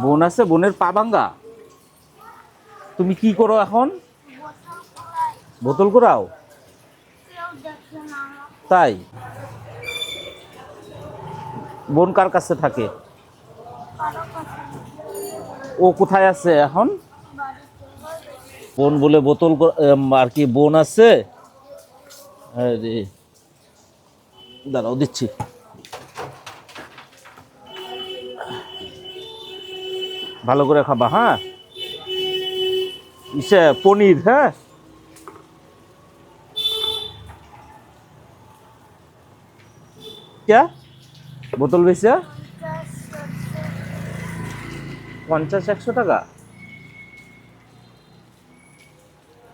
বোন আছে, বোনের পা ভাঙ্গা। তুমি কি করো এখন? বোতল কুড়াও? তাই? বোন কার কাছে থাকে? ও কোথায় আছে এখন? বোন বলে বোতল আর কি বোন আছে? আরে দাঁড়াও দিচ্ছি। ভালো করে খাবা, হ্যাঁ? ইসে পনির, হ্যাঁ? क्या বোতল বেচা 50-100 টাকা?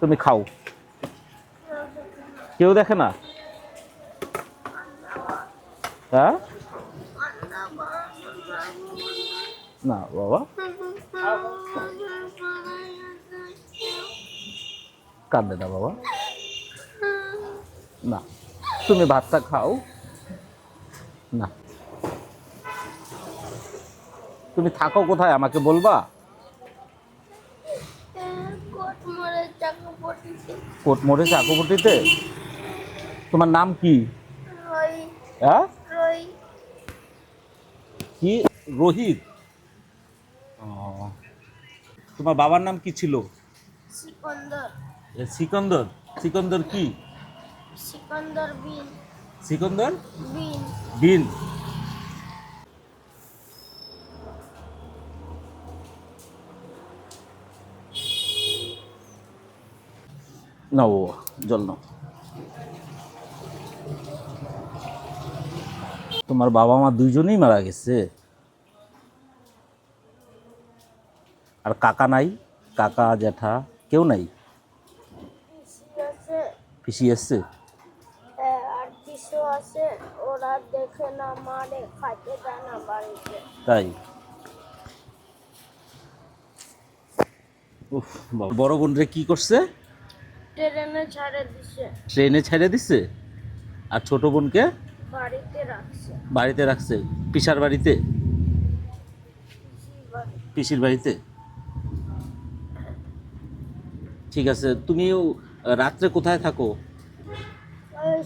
তুমি খাও, কেউ দেখে না? হ্যাঁ না বাবা, কাঁদবে না বাবা, না। তুমি ভাতটা খাও না। তুমি থাকো কোথায় আমাকে বলবা? কোটমোড়ে চাকুপটিতে। তোমার নাম কি? হ্যাঁ কি? রোহিত? ও, তোমার বাবার নাম কি ছিল? সিকন্দর। সিকন্দর? সিকন্দর কি? সিকন্দর বিন। সিকন্দর বিন। বিন। নাও বাবা, জল নাও। তোমার বাবা মা দুইজনেই মারা গেছে? আর কাকা নাই? কাকা জ্যাঠা কেউ নাই? পিসি এসছে? আর কিছু আছে, ওরা দেখে না, মারে, খাইতে দেয় না বাড়িতে। তাই? উফ বাবা। বড় বোন রে কি করছে? ট্রেনে ছাড়ে দিছে। ট্রেনে ছেড়ে দিচ্ছে? আর ছোট বোনকে বাড়িতে রাখছে। বাড়িতে রাখছে? পিসার বাড়িতে? পিসির বাড়িতে? ঠিক আছে। তুমি রাত্রে কোথায় থাকো?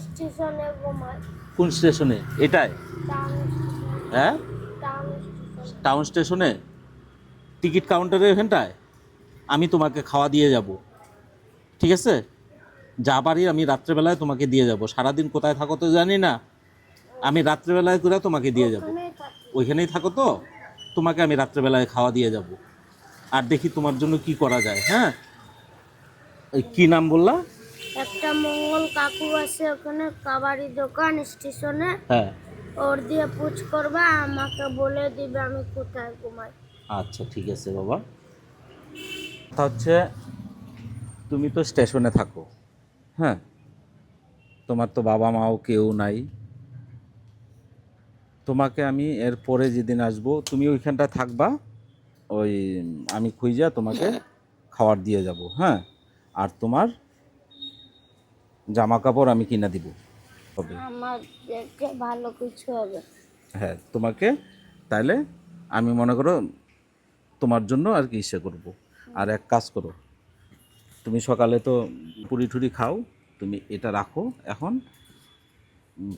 স্টেশনে ঘুমায়। কোন স্টেশনে? এটাই? টাউন হ্যাঁ, স্টেশন। টাউন স্টেশনে টিকিট কাউন্টারের এখানটায় আমি তোমাকে খাওয়া দিয়ে যাব, ঠিক আছে? যা পারি আমি রাত্রেবেলায় তোমাকে দিয়ে যাব। সারাদিন কোথায় থাকো তো জানি না, আমি রাত্রেবেলায় করে তোমাকে দিয়ে যাব। ওখানেই থাকি। ওইখানেই থাকো তো? তোমাকে আমি রাত্রেবেলায় খাওয়া দিয়ে যাব। আর দেখি তোমার জন্য কি করা যায়। হ্যাঁ, এই কি নাম বললা? একটা মঙ্গল কাকু আছে ওখানে, কাবাড়ি দোকান স্টেশনে। হ্যাঁ, ওর দিয়ে পুছ করবা, আমাকে বলে দিবে আমি কোথায় ঘুমাই। আচ্ছা ঠিক আছে বাবা। কথা হচ্ছে তুমি তো স্টেশনে থাকো, হ্যাঁ? তোমার তো বাবা মাও কেউ নাই। তোমাকে আমি এর পরে যেদিন আসবো তুমি ওইখানটা থাকবা। ওই আমি খুঁজা তোমাকে খাবার দিয়ে যাব, হ্যাঁ? আর তোমার জামা কাপড় আমি কিনে দিব হবে। আমার দেখে ভালো কিছু হবে। হ্যাঁ, তোমাকে তাইলে আমি মনে করো তোমার জন্য আর কি ইসে করব। আর এক কাজ করো, তুমি সকালে তো পুরি টুরি খাও, তুমি এটা রাখো এখন।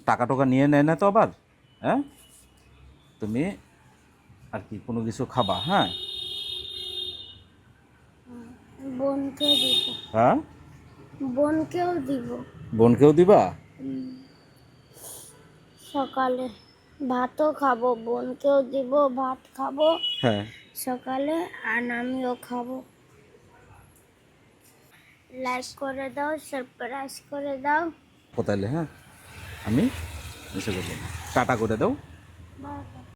টাকা টোকা নিয়ে নেয় না তো আবার? হ্যাঁ, তুমি আর কি কোনো কিছু খাবা, হ্যাঁ? বোনকে দিব। হ্যাঁ, বোনকেও দিব। বোনকেও দিবা? সকালে ভাতও খাবো, বোনকেও দিব, ভাত খাবো হ্যাঁ, সকালে, আর আমিও খাবো। লাইক করে দাও, সাবস্ক্রাইব করে দাও। কোথায়? হ্যাঁ, আমি এসে করবো। টাটা করে দাও। বাই।